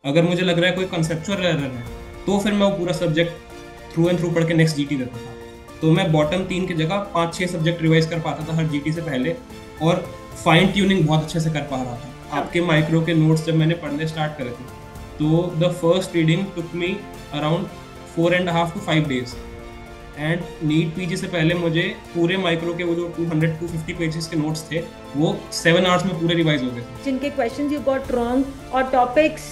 अगर मुझे लग रहा है कोई कंसेप्चुअल एरर है तो फिर मैं वो पूरा सब्जेक्ट थ्रू एंड थ्रू पढ़ के नेक्स्ट जीटी देता था। तो मैं बॉटम 3 की जगह 5-6 सब्जेक्ट रिवाइज कर पाता था हर जीटी से पहले, और फाइन ट्यूनिंग बहुत अच्छे से कर पा रहा था। आपके माइक्रो के नोट्स जब मैंने पढ़ने स्टार्ट करे थे तो the first reading took me around 4.5 to 5 days। And NEET PG से पहले मुझे पूरे माइक्रो के वो जो 200-250 पेजेस के नोट्स थे वो 7 hours में पूरे रिवाइज हो गए थे। जिनके क्वेश्चंस यू गॉट रॉन्ग और topics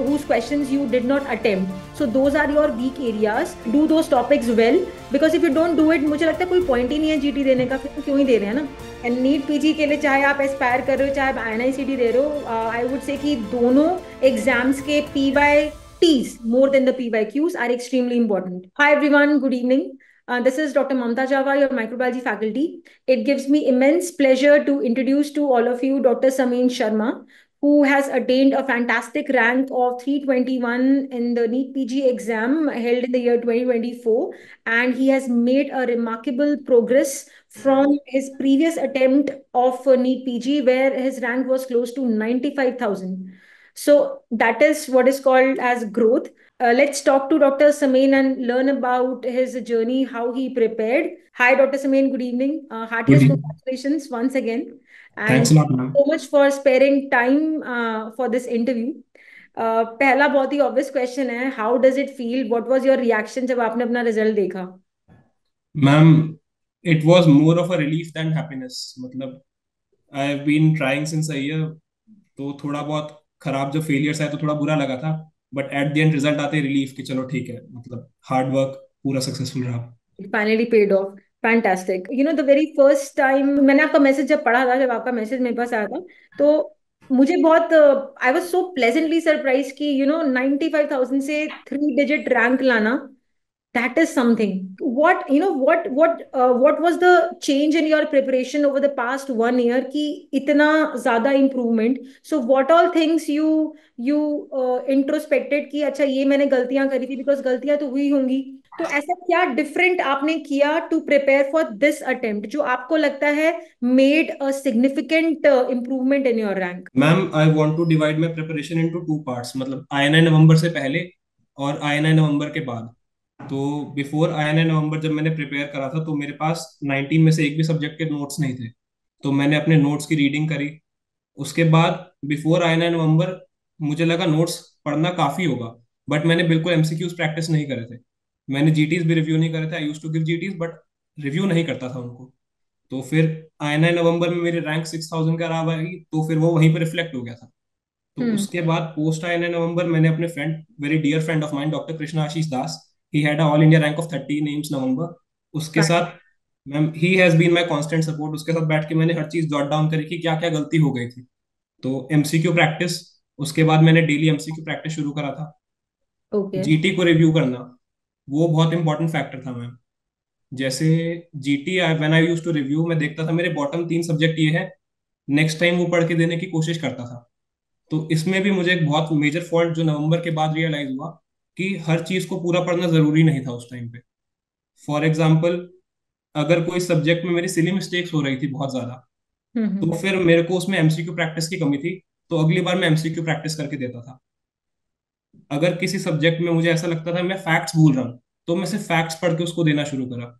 whose questions you did not attempt, so those are your weak areas. Do those topics well, because if you don't do it, मुझे लगता है कोई पॉइंट ही नहीं है जीटी देने का, फिर क्यों ही दे रहे हैं ना। एंड नीट पीजी के लिए चाहे आप एस्पायर कर रहे हो चाहे आप आईएनआईसीटी दे रहे हो, आई वुड से कि दोनों एग्जाम्स के PY T's more than the PYQs are extremely important. Hi everyone, good evening. This is Dr. Mamta Java, your microbiology faculty. It gives me immense pleasure to introduce to all of you Dr. Sameen Sharma, who has attained a fantastic rank of 321 in the NEET PG exam held in the year 2024. And he has made a remarkable progress from his previous attempt of NEET PG, where his rank was close to 95,000. So that is what is called as growth. Let's talk to Dr. Samin and learn about his journey, how he prepared. Hi, Dr. Samin. Good evening. Good Heartiest congratulations once again. And thanks lot ma'am. so much for sparing time for this interview. पहला बहुत ही obvious question है, how does it feel, what was your reaction जब आपने अपना result देखा? Ma'am, it was more of a relief than happiness. मतलब I have been trying since a year, तो थोड़ा बहुत खराब जो फेलियर्स है तो थोड़ा बुरा लगा था, but at the end result आते रिलीफ कि चलो ठीक है, मतलब हार्ड वर्क पूरा सक्सेसफुल रहा। It finally paid off. Fantastic. You know, the very first time मैंने आपका मैसेज जब पढ़ा था, जब आपका मैसेज मेरे पास आया था, तो मुझे बहुत I was so pleasantly surprise कि 95,000 से 3 डिजिट रैंक लाना, that is something. What was the change in your preparation over the past 1 year कि इतना ज्यादा improvement? So what all things you introspected कि अच्छा ये मैंने गलतियां करी थी, because गलतियां तो हुई होंगी, तो ऐसा क्या डिफरेंट आपने किया to prepare for this attempt जो आपको लगता है made a significant improvement in your rank? Ma'am, I want to divide my preparation into two parts. मतलब आईएनआई नवंबर से पहले और आईएनआई नवंबर के बाद। तो बिफोर आईएनआई नवंबर जब मैंने प्रिपेयर करा था तो मेरे पास 19 में से एक भी सब्जेक्ट के नोट्स नहीं थे। तो मैंने अपने नोट्स की रीडिंग करी। उसके बाद बिफोर आईएनआई नवंबर मुझे लगा नोट्स पढ़ना काफी होगा, बट मैंने बिल्कुल एमसीक्यूज प्रैक्टिस नहीं करे थे। मैंने जीटीज भी रिव्यू नहीं करे थे। I used to give GTs but review नहीं करता था उनको। तो फिर आईएनआई नवंबर में मेरी रैंक 6,000 का रहा भाई, तो फिर वो वहीं पर रिफ्लेक्ट हो गया था। तो हम्म। उसके बाद पोस्ट आईएनआई नवंबर मैंने अपने friend, very dear friend of mine, doctor Krishna Ashish Das, he had all India rank of 30 names November. उसके साथ ma'am, he has been my constant support. उसके साथ बैठ के मैंने हर चीज जॉट डाउन करी कि क्या क्या गलती हो गई थी। तो एमसीक्यू प्रैक्टिस, उसके बाद मैंने डेली एमसीक्यू प्रैक्टिस शुरू करा था। ओके। जीटी को रिव्यू करना, वो बहुत इंपॉर्टेंट फैक्टर था मैम। जैसे GT when I use to review, मैं देखता था मेरे बॉटम 3 सब्जेक्ट ये है, नेक्स्ट टाइम वो पढ़ के देने की कोशिश करता था। तो इसमें भी मुझे एक बहुत मेजर फॉल्ट जो नवंबर के बाद रियलाइज हुआ कि हर चीज को पूरा पढ़ना जरूरी नहीं था उस टाइम पे। फॉर एग्जाम्पल, अगर कोई सब्जेक्ट में मेरी सिली मिस्टेक्स हो रही थी बहुत ज्यादा, हम्म। तो फिर मेरे को उसमें एमसीक्यू प्रैक्टिस की कमी थी। तो अगली बार मैं एमसीक्यू प्रैक्टिस करके देता था। अगर किसी सब्जेक्ट में मुझे ऐसा लगता था मैं फैक्ट्स भूल रहा हूँ, तो मैं सिर्फ फैक्ट्स पढ़ के उसको देना शुरू करा।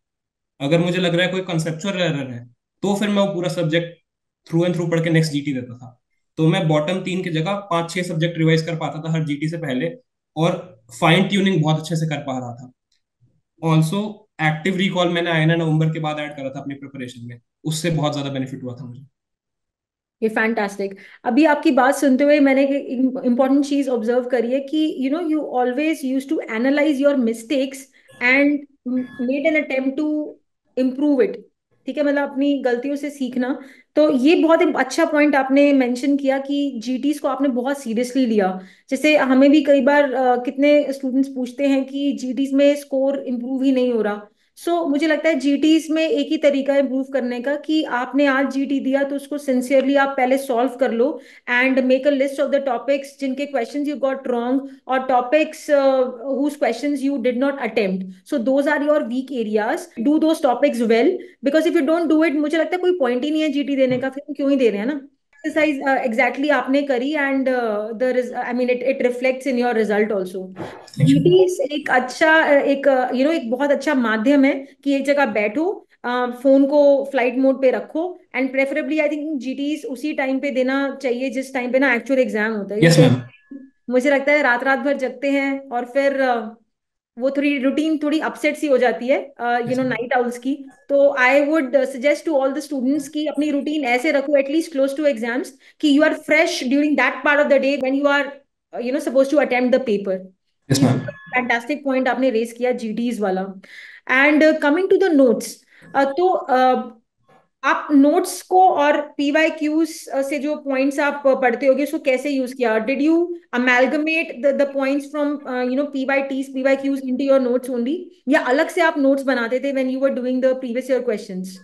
अगर मुझे लग रहा है कोई कंसेप्चुअल एरर है तो फिर मैं वो पूरा सब्जेक्ट थ्रू एंड थ्रू पढ़ के नेक्स्ट जीटी देता था। तो मैं बॉटम 3 की जगह 5-6 सब्जेक्ट रिवाइज कर पाता था हर जीटी से पहले, और फाइन ट्यूनिंग बहुत अच्छे से कर पा रहा था। ऑल्सो एक्टिव रिकॉल मैंने आईना नवंबर के बाद ऐड करा था अपनी प्रिपरेशन में, उससे बहुत ज्यादा बेनिफिट हुआ था मुझे। ये फैंटास्टिक। अभी आपकी बात सुनते हुए मैंने एक इम्पॉर्टेंट चीज ऑब्जर्व करी है कि you always use to analyse your mistakes and made an attempt to improve it. ठीक है, मतलब अपनी गलतियों से सीखना। तो ये बहुत एक अच्छा पॉइंट आपने मेंशन किया कि जीटीज को आपने बहुत सीरियसली लिया। जैसे हमें भी कई बार कितने स्टूडेंट्स पूछते हैं कि जीटीज में स्कोर इम्प्रूव ही नहीं हो रहा। मुझे लगता है जीटीज में एक ही तरीका है इम्प्रूव करने का कि आपने आज जीटी दिया तो उसको सिंसियरली आप पहले सॉल्व कर लो and make a list of the topics जिनके क्वेश्चंस यू गॉट रॉन्ग और topics whose questions you did not attempt, so those are your weak areas. Do those topics well, because if you don't do it, मुझे लगता है कोई point ही नहीं है GT देने का, फिर क्यों ही दे रहे हैं ना। एक्सरसाइज एग्जैक्टली आपने करी, and the I mean it reflects in your result also. GTs एक अच्छा एक एक बहुत अच्छा माध्यम है कि एक जगह बैठो, फोन को फ्लाइट मोड पे रखो, एंड प्रेफरेबली आई थिंक जीटीज उसी टाइम पे देना चाहिए जिस टाइम पे ना एक्चुअल एग्जाम होता है, यस क्योंकि मैम। कई मुझे लगता है रात रात भर जगते हैं और फिर वो थोड़ी रूटीन थोड़ी अपसेट सी हो जाती है यस मैम। नाइट आउल्स की। तो I would suggest to all the students की अपनी रूटीन ऐसे रखो एटलीस्ट क्लोज टू एग्जाम्स, कि you are fresh during that part of the day when you are suppose to attempt the paper. तो yes ये ma'am. Fantastic point आपने raise किया GTs वाला। And coming to the notes, तो आप notes को और पीवाई क्यूज से जो पॉइंट्स आप पढ़ते होगे उसको कैसे यूज किया? Did you amalgamate the points from PY Ts PY Qs into your notes only, या अलग से आप नोट्स बनाते थे when you were doing the previous year questions?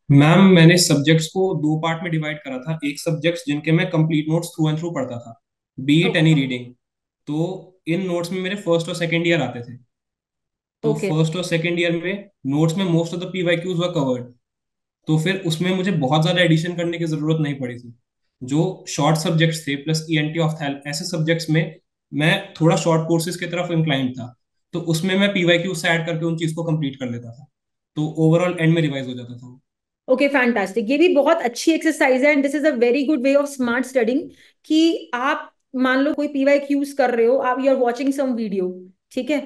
Ma'am मैंने सब्जेक्ट्स को दो पार्ट में डिवाइड करा था। एक सब्जेक्ट्स जिनके मैं complete notes through and through पढ़ता था, बी इट एनी रीडिंग। तो इन नोट्स में मेरे फर्स्ट और सेकंड ईयर आते थे। तो ओके। फर्स्ट और सेकंड ईयर में नोट्स में most of the P Y Qs were covered. तो फिर उसमें मुझे बहुत ज्यादा एडिशन करने की जरूरत नहीं पड़ी थी। जो शॉर्ट सब्जेक्ट्स थे प्लस ईएनटी ऑफ्थेल ऐसे सब्जेक्ट्स में मैं थोड़ा शॉर्ट कोर्सेज की तरफ इंक्लाइंड था। तो उसमें मैं पीवाई क्यू से ऐड करके उन चीज को कंप्लीट कर लेता था। तो ओवरऑल एंड में रिवाइज हो जाता था। ओके फैंटास्टिक, ये भी बहुत अच्छी एक्सरसाइज है, and this is a very good way of smart studying. कि आप मान लो कोई पीवाई क्यूज कर रहे हो, आप you are watching some video, ठीक है,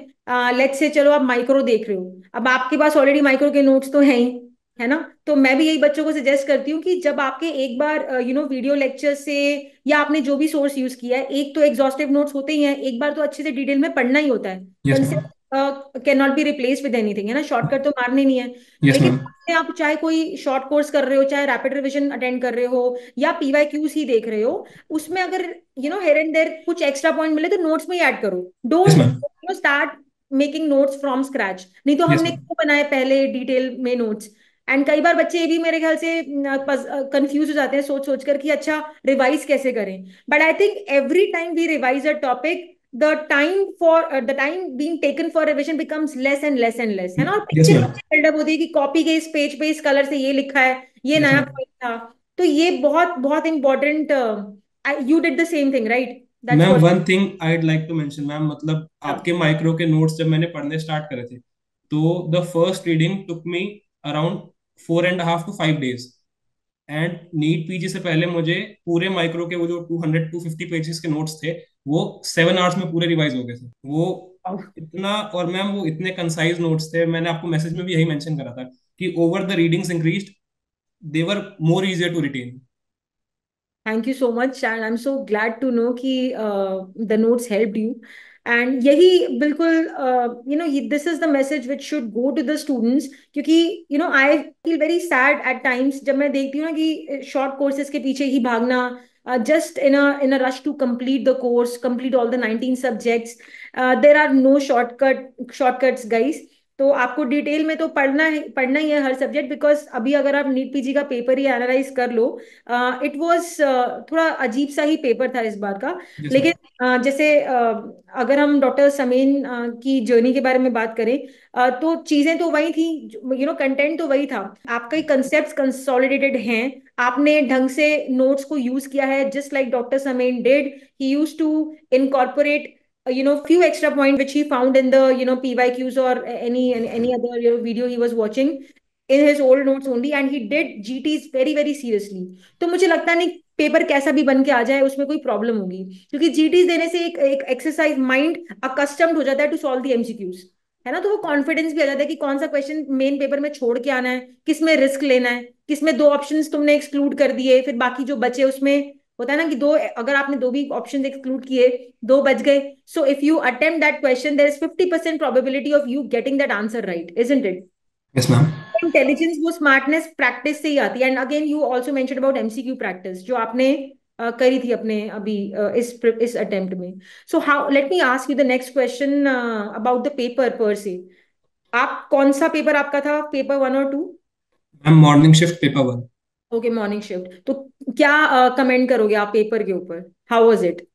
लेट्स से चलो आप माइक्रो देख रहे हो, अब आपके पास ऑलरेडी माइक्रो के नोट्स तो हैं ही, है ना? तो मैं भी यही बच्चों को सजेस्ट करती हूँ कि जब आपके एक बार वीडियो लेक्चर से या आपने जो भी सोर्स यूज किया है, एक तो एग्जॉस्टिव नोट्स होते ही हैं, एक बार तो अच्छे से डिटेल में पढ़ना ही होता है। Yes ma'am. Concept can not be replace with anything, है ना, शॉर्टकट तो मारने नहीं है। यस लेकिन मैम। आप चाहे कोई शॉर्ट कोर्स कर रहे हो, चाहे रैपिड रिवीजन अटेंड कर रहे हो, या पीवाई क्यूज ही देख रहे हो, उसमें अगर हेयर एंड देयर कुछ एक्स्ट्रा पॉइंट मिले तो नोट्स में ही ऐड करो। Yes don't ma'am. Start making notes from scratch, नहीं तो यस हमने मैम। क्यों बनाए पहले डिटेल में नोट्स? एंड कई बार बच्चे ये भी मेरे ख्याल से कंफ्यूज हो जाते हैं सोच सोच कर कि अच्छा रिवाइज कैसे करें। But I think every time we revise a topic, the time being taken for revision becomes less and less and less, है ना? और यस पिक्चर मैम। बिल्डअप होती है कि कॉपी के इस पेज पे इस कलर से ये लिखा है, ये यस नया मैम। पॉइंट था। तो ये बहुत बहुत important. You did the same thing, right? That's ma'am what. One thing I'd like to mention ma'am, मतलब आपके माइक्रो के नोट्स जब मैंने पढ़ने स्टार्ट करे थे, तो the first reading took me around 4.5 to 5 days। And NEET PG से पहले मुझे पूरे माइक्रो के वो जो 200 to 250 पेजेस के नोट्स थे, वो 7 आवर्स में पूरे रिवाइज हो गए थे वो। इतना, और मैम वो इतने कंसाइज नोट्स थे, मैंने आपको मैसेज में भी यही मेंशन करा था कि over the readings increased they were more easier to retain. Thank you so much, and I am so glad to know कि the notes helped you. And यही बिल्कुल this is the message which should go to the students, क्योंकि I feel very sad at times जब मैं देखती हूँ ना कि शॉर्ट कोर्सेज के पीछे ही भागना, just in a rush to complete the course, complete all the 19 subjects. There are no shortcuts, guys. तो आपको डिटेल में तो पढ़ना ही है हर सब्जेक्ट, बिकॉज अभी अगर आप नीट पीजी का पेपर ही एनालाइज कर लो, इट वाज थोड़ा अजीब सा ही पेपर था इस बार का। यस लेकिन मैम। जैसे अगर हम डॉक्टर समीन की जर्नी के बारे में बात करें, तो चीजें तो वही थी, कंटेंट तो वही था, आपके कंसेप्ट कंसोलिडेटेड हैं, आपने ढंग से नोट्स को यूज किया है, just like doctor Sameen did. He use to incorporate few extra point which he found in the PYQs or any other video he was watching in his old notes only, and he did GTs very very seriously. तो मुझे लगता नहीं paper कैसा भी बन के आ जाए उसमें कोई प्रॉब्लम होगी, क्योंकि जीटीज देने से एक एक्सरसाइज माइंड अकस्टम्ड हो जाता है टू सॉल्व द एमसीक्यूज, है ना? तो वो कॉन्फिडेंस भी आ जाता है कि कौन सा क्वेश्चन मेन पेपर में छोड़ के आना है, किस में रिस्क लेना है, किस में दो ऑप्शंस तुमने एक्सक्लूड कर दिए, फिर बाकी जो बचे उसमें होता है ना कि दो, अगर आपने दो भी ऑप्शन एक्सक्लूड किए, दो बच गए, so if you attempt that question there is 50% probability of you getting that answer right, isn't it? Yes ma'am. Intelligence वो स्मार्टनेस प्रैक्टिस से ही आती है। And again you also mention about MCQ practice जो आपने करी थी अपने अभी इस अटेम्प्ट में। So how, let me ask you the next question about the paper पर से। आप कौन सा पेपर आपका था, पेपर 1 और 2? Ma'am morning shift paper 1। Okay, morning shift. तो क्या कमेंट करोगे आप पेपर के ऊपर? How was it?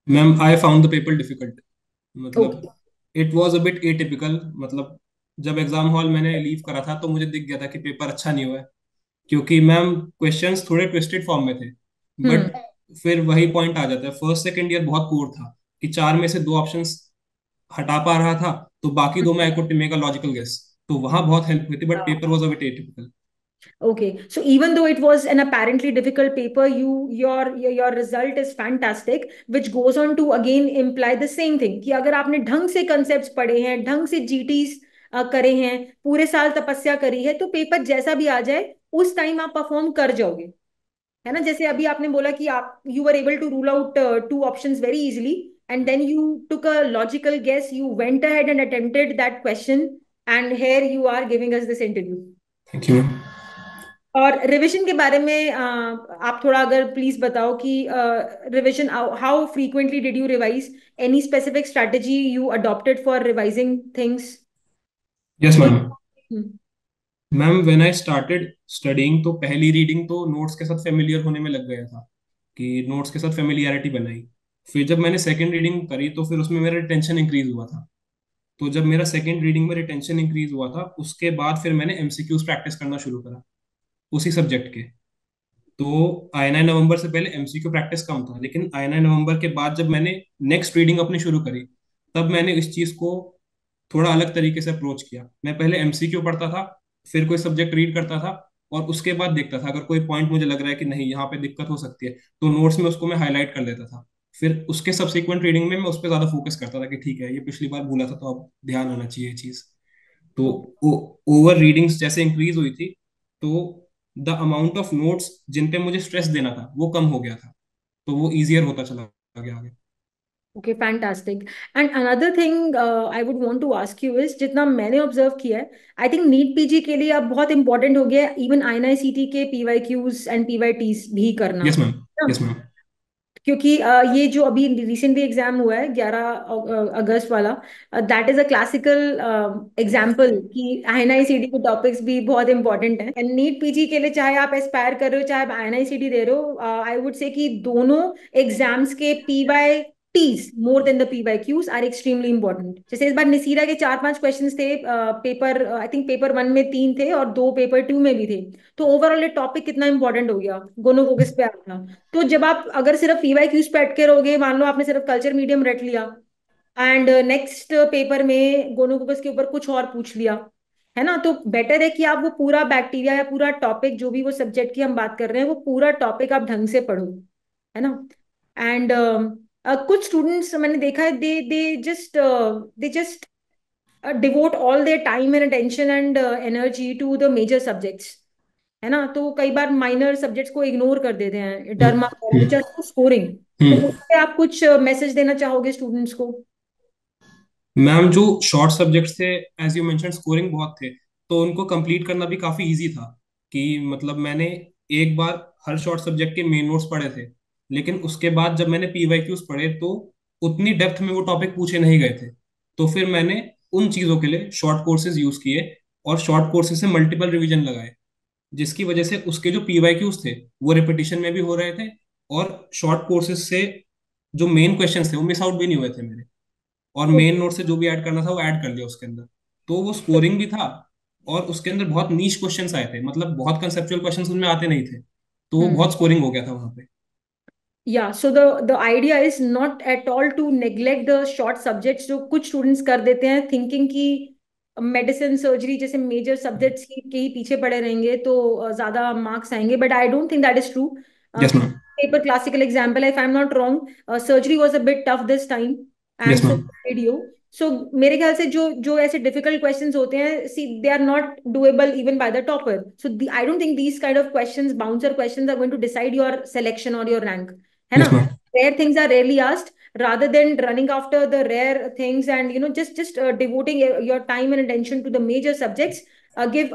Ma'am I found the paper difficult. Okay. मतलब it was a bit atypical. मतलब जब एग्जाम हॉल मैंने लीव करा था तो मुझे दिख गया था कि पेपर अच्छा नहीं हुआ है। क्योंकि मैम क्वेश्चंस थोड़े ट्विस्टेड फॉर्म में थे, हम्म। बट फिर वही पॉइंट आ जाता है, फर्स्ट सेकंड ईयर बहुत पुअर था कि चार में से दो ऑप्शंस हटा पा रहा था, तो बाकी दो में I could make a logical guess, तो वहां बहुत हेल्प हुई थी, but paper was a bit atypical. Okay, so even though it was an apparently difficult paper, your result is fantastic, which goes on to again imply the same thing कि अगर आपने ढंग से concepts पढ़े हैं, ढंग से GTs करे हैं, पूरे साल तपस्या करी है, तो पेपर जैसा भी आ जाए उस टाइम आप परफॉर्म कर जाओगे, है ना? जैसे अभी आपने बोला कि आप you were able to rule out two options very easily and then you took a logical guess, you went ahead and attempted that question and here you are giving us this interview. Thank you. और revision के बारे में आप थोड़ा अगर please बताओ कि revision how frequently did you revise, any specific strategy you adopted for revising things? Yes ma'am. Hmm. Ma'am when I started studying, तो पहली रीडिंग तो नोट्स के साथ फेमिलियर होने में लग गया था, कि नोट्स के साथ फेमिलियरिटी बनाई। फिर जब मैंने सेकंड रीडिंग करी तो फिर उसमें मेरा रिटेंशन इंक्रीज हुआ था। तो जब मेरा सेकंड रीडिंग में रिटेंशन इंक्रीज हुआ था, उसके बाद फिर मैंने एमसीक्यूज प्रैक्टिस करना शुरू करा उसी सब्जेक्ट के। तो आईएनआई नवंबर से पहले एमसीक्यू प्रैक्टिस कम था, लेकिन आईएनआई नवंबर के बाद जब मैंने नेक्स्ट रीडिंग अपनी शुरू करी, तब मैंने इस चीज को थोड़ा अलग तरीके से अप्रोच किया। मैं पहले एमसीक्यू पढ़ता था, फिर कोई सब्जेक्ट रीड करता था, और उसके बाद देखता था अगर कोई पॉइंट मुझे लग रहा है कि नहीं यहाँ पे दिक्कत हो सकती है, तो नोट्स में उसको मैं हाईलाइट कर देता था। फिर उसके सब्सिक्वेंट रीडिंग में मैं उस पर ज्यादा फोकस करता था कि ठीक है ये पिछली बार भूला था तो अब ध्यान आना चाहिए ये चीज। तो ओवर रीडिंग्स जैसे इंक्रीज हुई थी, तो द अमाउंट ऑफ नोट्स जिन पे मुझे स्ट्रेस देना था वो कम हो गया था, तो वो इजियर होता चला गया आगे। Okay, fantastic. And another thing I would want to ask you is, जितना मैंने ऑब्जर्व किया है, आई थिंक नीट पीजी के लिए अब बहुत इंपॉर्टेंट हो गया है इवन आईएनआईसीटी के PY Qs and PY Ts भी करना, यस मैम। है ना? Yes ma'am. क्योंकि ये जो अभी रिसेंटली एग्जाम हुआ है 11 अगस्त वाला, that is a classical example कि आईएनआईसीटी के टॉपिक्स भी बहुत इंपॉर्टेंट हैं। एंड नीट पीजी के लिए चाहे आप एस्पायर कर रहे हो चाहे आप आईएनआईसीटी दे रहे हो, आई वुड से कि दोनों एग्जाम्स के PY Ts more than the PY Qs are extremely important. जैसे इस बार निसीरा के 4-5 क्वेश्चंस थे, पेपर आई थिंक पेपर 1 में 3 थे और 2 पेपर 2 में भी थे। तो ओवरऑल ये टॉपिक कितना इंपॉर्टेंट हो गया, गोनो फोकस पे आ गया। तो जब आप अगर सिर्फ पीवाई क्यूज पे अटके रहोगे, मान लो आपने सिर्फ कल्चर मीडियम रट लिया एंड नेक्स्ट पेपर में गोनोकोकस के ऊपर कुछ और पूछ लिया, है ना? तो बेटर है कि आप वो पूरा बैक्टीरिया या पूरा टॉपिक जो भी वो सब्जेक्ट की हम बात कर रहे हैं वो पूरा टॉपिक आप ढंग से पढ़ो, है ना? एंड कुछ स्टूडेंट्स मैंने देखा है, they just devote all their time and attention and energy to the major subjects, है ना? तो कई बार माइनर सब्जेक्ट्स को इग्नोर कर देते हैं, derma hmm. Just for scoring. तो हम्म। उस पे आप कुछ मैसेज देना चाहोगे स्टूडेंट्स को? मैम जो शॉर्ट सब्जेक्ट्स थे, एज यू मेंशन स्कोरिंग बहुत थे, तो उनको कंप्लीट करना भी काफी इजी था। कि मतलब मैंने एक बार हर शॉर्ट सब्जेक्ट के मेन नोट्स पढ़े थे, लेकिन उसके बाद जब मैंने पीवाईक्यूज पढ़े तो उतनी डेप्थ में वो टॉपिक पूछे नहीं गए थे। तो फिर मैंने उन चीजों के लिए शॉर्ट कोर्सेज यूज किए, और शॉर्ट कोर्सेज से मल्टीपल रिवीजन लगाए, जिसकी वजह से उसके जो पीवाईक्यूज थे वो रिपीटिशन में भी हो रहे थे, और शॉर्ट कोर्सेज से जो मेन क्वेश्चंस थे वो मिस आउट भी नहीं हुए थे मेरे। और मेन नोट से जो भी ऐड करना था वो ऐड कर लिया उसके अंदर, तो वो स्कोरिंग भी था। और उसके अंदर बहुत नीश क्वेश्चंस आए थे, मतलब बहुत कंसेप्चुअल क्वेश्चंस उनमें आते नहीं थे, तो वो हम्म। बहुत स्कोरिंग हो गया था वहां पे। या so the idea is not at all to neglect the short subjects जो कुछ स्टूडेंट्स कर देते हैं, थिंकिंग कि मेडिसिन सर्जरी जैसे मेजर सब्जेक्ट्स के ही पीछे पड़े रहेंगे तो ज्यादा मार्क्स आएंगे, but I don't think that is true. Yes ma'am. Paper classical example है, if I am not wrong, surgery was a bit tough this time and yes so ma'am. Video. So मेरे ख्याल से जो जो ऐसे difficult questions होते हैं, see they are not doable even by the topper, so I don't think these kind of questions, bouncer questions, are going to decide your selection और your rank, है ना? Yes ma'am. Rare things are rarely asked, rather than running after the rare things and just devoting your time and attention to the major subjects. Give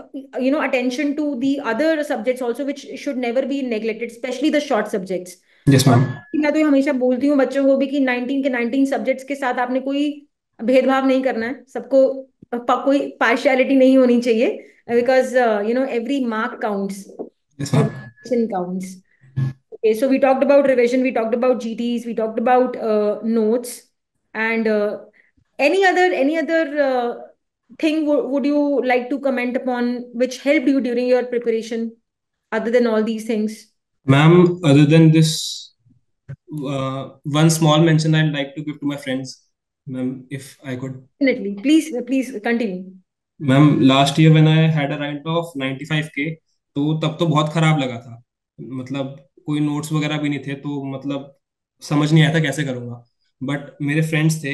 attention to the other subjects also, which should never be neglected, especially the short subjects. Yes और ma'am. मैं तो हमेशा बोलती हूँ बच्चों को भी कि 19 के 19 सब्जेक्ट्स के साथ आपने कोई भेदभाव नहीं करना है, सबको कोई पार्शियलिटी नहीं होनी चाहिए, because every mark counts, yes ma'am. every counts. Okay, so we talked about revision, we talked about GTs, we talked about notes, and any other thing would you like to comment upon which helped you during your preparation? other than all these things? Ma'am, other than this, one small mention I'd like to give to my friends, ma'am, if I could. Definitely. Please continue. Ma'am last year when I had a rank of 95K, तो तब तो बहुत खराब लगा था। मतलब कोई notes वगैरह भी नहीं थे, तो मतलब समझ नहीं आया था कैसे करूंगा। बट मेरे फ्रेंड्स थे,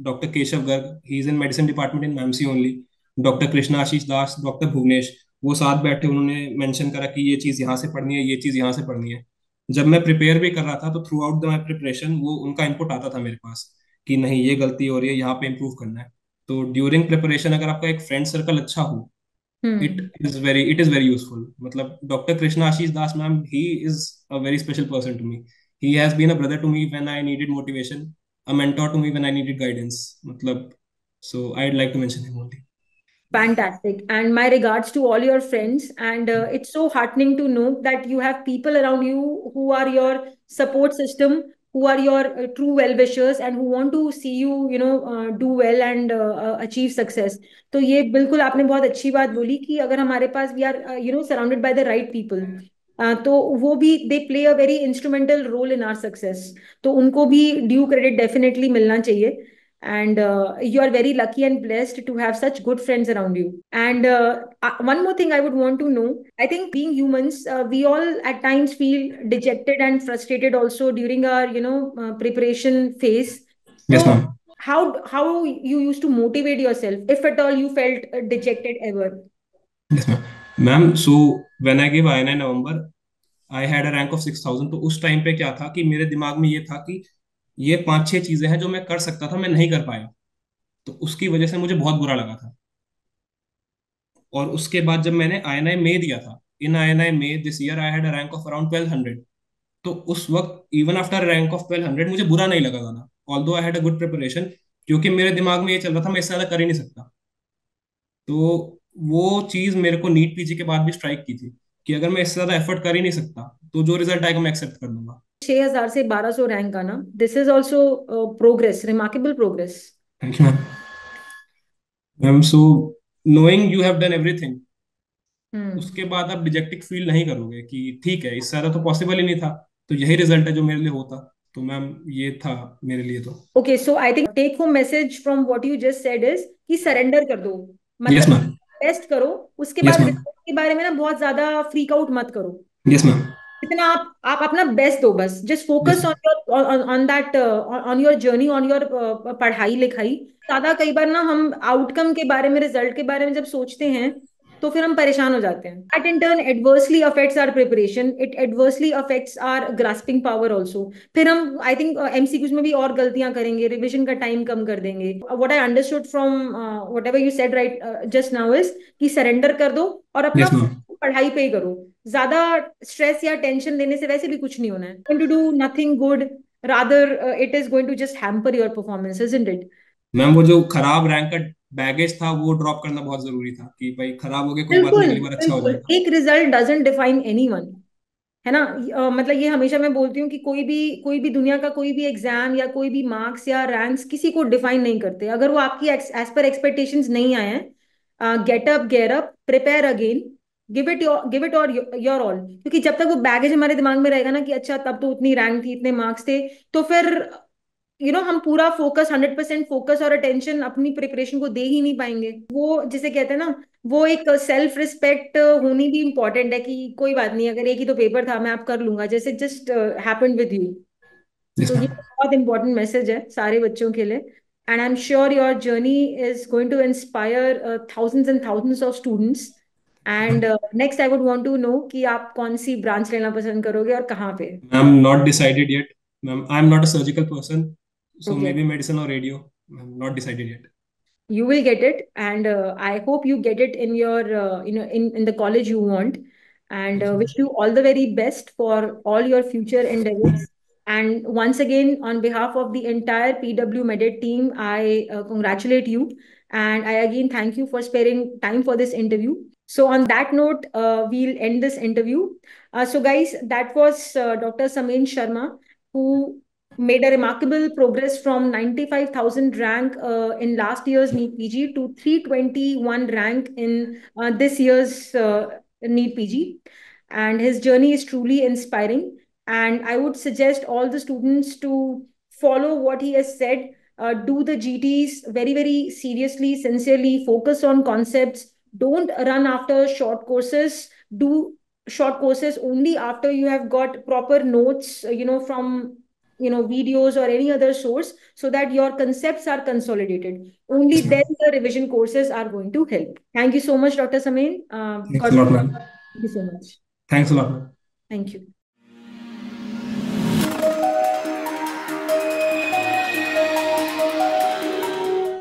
doctor Keshav Garg, he is in medicine department in MAMC only, doctor Krishna Ashish Das, doctor Bhuvanesh, वो साथ बैठे, उन्होंने मेंशन करा कि ये चीज़ यहाँ से पढ़नी है, ये चीज़ यहाँ से पढ़नी है। जब मैं प्रिपेयर भी कर रहा था तो through out the my preparation वो उनका इनपुट आता था मेरे पास कि नहीं ये गलती हो रही है, यहाँ पे इम्प्रूव करना है। तो ड्यूरिंग प्रिपरेशन अगर आपका एक फ्रेंड सर्कल अच्छा हो, hmm. It is very useful. मतलब doctor Krishna Ashish Das ma'am, he is a very special person to me. He has been a brother to me when I needed motivation, a mentor to me when I needed guidance. मतलब so I like to mention him only. Fantastic. And my regards to all your friends. And it's so heartening to know that you have people around you who are your support system, who are your true well-wishers, and who want to see you, do well and achieve success. तो ये बिल्कुल आपने बहुत अच्छी बात बोली कि अगर हमारे पास we are, surrounded by the right people. तो वो भी they play a very instrumental role in our success. तो उनको भी ड्यू क्रेडिट डेफिनेटली मिलना चाहिए. And you are very lucky and blessed to have such good friends around you. And one more thing I would want to know, I think being humans, we all at times feel dejected and frustrated also during our preparation phase. So yes ma'am. how you used to motivate yourself, if at all you felt dejected ever? Yes ma'am. Ma'am so when I give I 9 November, I had a rank of 6000। तो उस time पे क्या था कि मेरे दिमाग में ये था कि ये पांच छह चीजें हैं जो मैं कर सकता था, मैं नहीं कर पाया। तो उसकी वजह से मुझे बहुत बुरा लगा था। और उसके बाद जब मैंने INI में दिया था, इन INI में this year I had a rank of around 1200। तो उस वक्त इवन आफ्टर रैंक ऑफ 1200 मुझे बुरा नहीं लगा ज्यादा, although I had a good preparation, क्योंकि मेरे दिमाग में ये चल रहा था मैं इससे ज्यादा कर ही नहीं सकता। तो वो चीज मेरे को नीट पीजी के बाद भी स्ट्राइक की थी कि अगर मैं इससे ज्यादा एफर्ट कर ही नहीं सकता तो जो रिजल्ट आएगा मैं एक्सेप्ट कर लूंगा। 6000 से 1200 रैंक आना, this is also progress, remarkable progress. Thank you ma'am. Ma'am so knowing you have done everything, hmm. उसके बाद आप डिजेक्टिव फील नहीं करोगे कि ठीक है इससे ज्यादा तो पॉसिबल ही नहीं था, तो यही रिजल्ट है जो मेरे लिए होता। तो मैम ये था मेरे लिए तो। Okay, so I think take home message from what you just said is कि सरेंडर कर दो. यस मतलब मैम। टेस्ट करो, उसके यस बाद मैम। रिजल्ट के बारे में ना बहुत ज्यादा फ्रीक आउट मत करो. Yes ma'am. इतना आप अपना बेस्ट दो, बस just yes focus on your on that on your journey, on your पढ़ाई लिखाई. ज्यादा कई बार ना हम आउटकम के बारे में, रिजल्ट के बारे में जब सोचते हैं तो फिर हम परेशान हो जाते हैं. That in turn adversely affects our preparation, it adversely affects our grasping power also. फिर हम आई थिंक एमसीक्यूज में भी और गलतियां करेंगे, रिविजन का टाइम कम कर देंगे. What I understood from what ever you said right just now is कि सरेंडर कर दो और अपना मैम। पढ़ाई पे ही करो. ज्यादा स्ट्रेस या टेंशन लेने से वैसे भी कुछ नहीं होना है. Going to do nothing good, rather it is going to just hamper your performance, isn't it? Ma'am वो जो खराब रैंक का बैगेज था वो ड्रॉप करना बहुत जरूरी था कि भाई खराब हो गया कोई बात नहीं, बिल्कुल. अगली बार अच्छा हो बिल्कुल, जाएगा। एक रिजल्ट डजंट डिफाइन एनीवन, है ना. मतलब ये हमेशा मैं बोलती हूँ कि कोई भी दुनिया का कोई भी एग्जाम या कोई भी मार्क्स या रैंक्स किसी को डिफाइन नहीं करते. अगर वो आपकी एज पर एक्सपेक्टेशंस नहीं आए हैं, get up, gear up, prepare again, give it और योर ऑल. क्योंकि जब तक वो बैगेज हमारे दिमाग में रहेगा ना कि अच्छा तब तो उतनी रैंक थी, इतने मार्क्स थे, तो फिर हम पूरा फोकस, 100% फोकस और अटेंशन अपनी प्रिपरेशन को दे ही नहीं पाएंगे. वो जिसे कहते हैं ना, वो एक सेल्फ रिस्पेक्ट होनी भी इंपॉर्टेंट है कि कोई बात नहीं, अगर एक ही तो पेपर था, मैं आप कर लूंगा, जैसे just happened with you. Yes तो ये मैम। बहुत इंपॉर्टेंट मैसेज है सारे बच्चों के लिए. And I am sure your journey is going to inspire thousands and thousands of students. And next I would want to know कि आप कौन सी ब्रांच लेना पसंद करोगे और कहाँ पे. Ma'am not decided yet. Ma'am I am not a surgical person, so may okay. Be medicine और radio. Ma'am not decided yet. You will get it, and I hope you get it in your in the college you want. And thank you wish you all the very best for all your future endeavors. And once again, on behalf of the entire PW Medit team, I congratulate you, and I again thank you for sparing time for this interview. So on that note, we'll end this interview. So guys, that was Dr. Samin Sharma, who made a remarkable progress from 95,000 rank in last year's NEET PG to 321 rank in this year's NEET PG. and his journey is truly inspiring. And I would suggest all the students to follow what he has said. Do the GTs very, very seriously, sincerely, focus on concepts. Don't run after short courses. Do short courses only after you have got proper notes, from videos or any other source, so that your concepts are consolidated. Only Yes, then ma'am. the revision courses are going to help. Thank you so much, Dr. Samain. Thanks God a bless. lot, ma'am. Thank you so much. Thanks a lot, ma'am. Thank you.